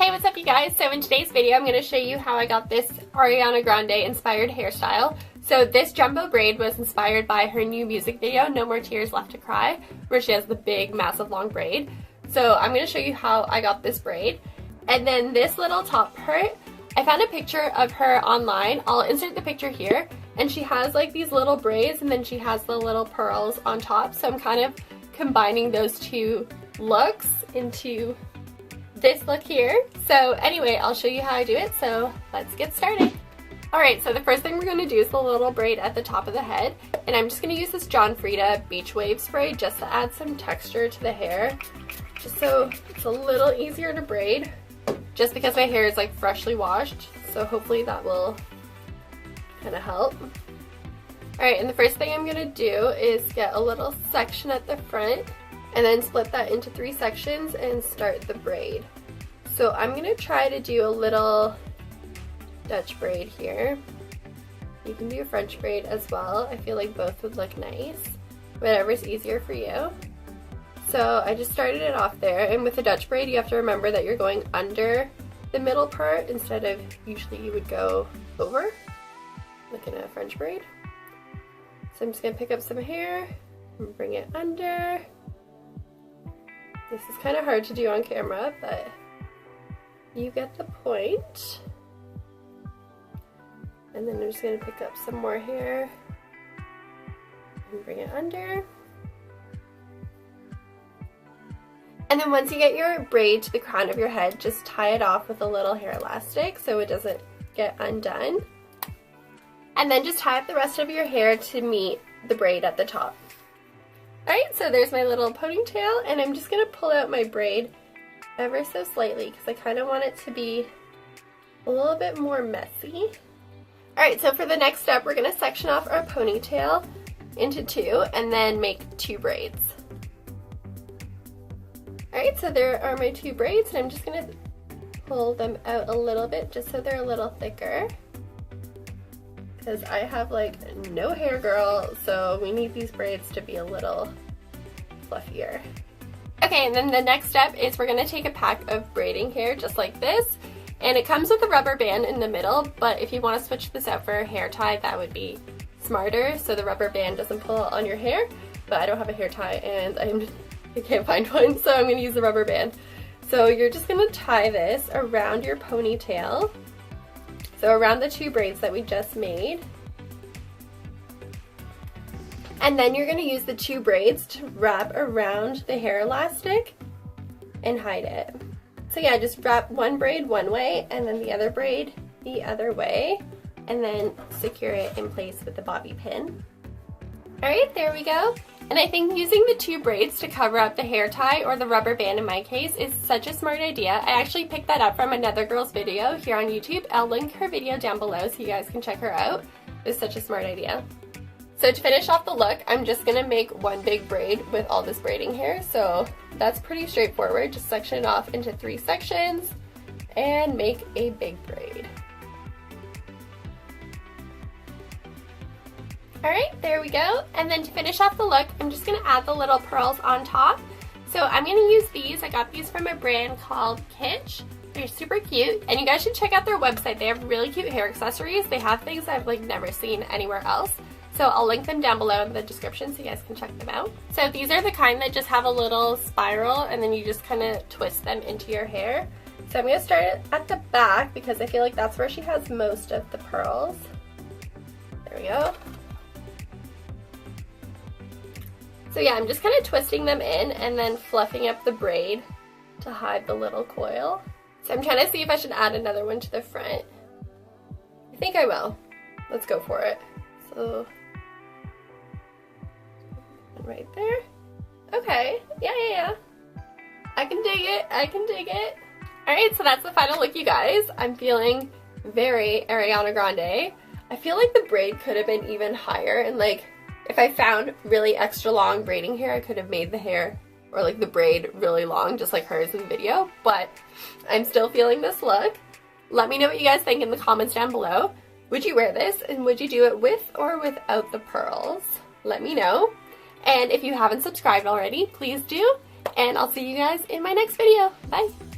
Hey, what's up you guys? So in today's video, I'm going to show you how I got this Ariana Grande inspired hairstyle. So this jumbo braid was inspired by her new music video, No More Tears Left to Cry, where she has the big, massive, long braid. So I'm going to show you how I got this braid. And then this little top part, I found a picture of her online. I'll insert the picture here. And she has like these little braids and then she has the little pearls on top. So I'm kind of combining those two looks into this look here. So anyway, I'll show you how I do it, so let's get started. Alright, so the first thing we're going to do is the little braid at the top of the head, and I'm just going to use this John Frieda Beach Wave spray just to add some texture to the hair, just so it's a little easier to braid, just because my hair is like freshly washed, so hopefully that will kind of help. Alright, and the first thing I'm going to do is get a little section at the front, and then split that into 3 sections and start the braid. So I'm going to try to do a little Dutch braid here. You can do a French braid as well. I feel like both would look nice. Whatever's easier for you. So I just started it off there, and with the Dutch braid you have to remember that you're going under the middle part instead of usually you would go over, like in a French braid. So I'm just going to pick up some hair and bring it under. This is kind of hard to do on camera, but you get the point. And then I'm just going to pick up some more hair and bring it under. And then once you get your braid to the crown of your head, just tie it off with a little hair elastic so it doesn't get undone. And then just tie up the rest of your hair to meet the braid at the top. Alright, so there's my little ponytail, and I'm just going to pull out my braid ever so slightly because I kind of want it to be a little bit more messy. Alright, so for the next step, we're going to section off our ponytail into 2 and then make 2 braids. Alright, so there are my 2 braids, and I'm just going to pull them out a little bit just so they're a little thicker. Because I have like no hair, girl, so we need these braids to be a little fluffier. Okay, and then the next step is we're going to take a pack of braiding hair just like this, and it comes with a rubber band in the middle, but if you want to switch this out for a hair tie, that would be smarter so the rubber band doesn't pull on your hair. But I don't have a hair tie and I can't find one, so I'm going to use the rubber band. So you're just going to tie this around your ponytail. So around the 2 braids that we just made. And then you're going to use the 2 braids to wrap around the hair elastic and hide it. So yeah, just wrap one braid one way and then the other braid the other way, and then secure it in place with the bobby pin. Alright, there we go. And I think using the 2 braids to cover up the hair tie, or the rubber band in my case, is such a smart idea. I actually picked that up from another girl's video here on YouTube. I'll link her video down below so you guys can check her out. It was such a smart idea. So to finish off the look, I'm just going to make one big braid with all this braiding hair. So that's pretty straightforward. Just section it off into 3 sections and make a big braid. Alright, there we go. And then to finish off the look, I'm just going to add the little pearls on top. So I'm going to use these. I got these from a brand called Kitsch. They're super cute, and you guys should check out their website. They have really cute hair accessories. They have things I've like never seen anywhere else. So I'll link them down below in the description so you guys can check them out. So these are the kind that just have a little spiral and then you just kind of twist them into your hair. So I'm going to start at the back because I feel like that's where she has most of the pearls. There we go. So yeah, I'm just kind of twisting them in and then fluffing up the braid to hide the little coil. So I'm trying to see if I should add another one to the front. I think I will. Let's go for it. So, right there. Okay, yeah. I can dig it, I can dig it. Alright, so that's the final look, you guys. I'm feeling very Ariana Grande. I feel like the braid could have been even higher, and like, if I found really extra long braiding hair, I could have made the hair, or like the braid, really long, just like hers in the video, but I'm still feeling this look. Let me know what you guys think in the comments down below. Would you wear this, and would you do it with or without the pearls? Let me know. And if you haven't subscribed already, please do, and I'll see you guys in my next video. Bye!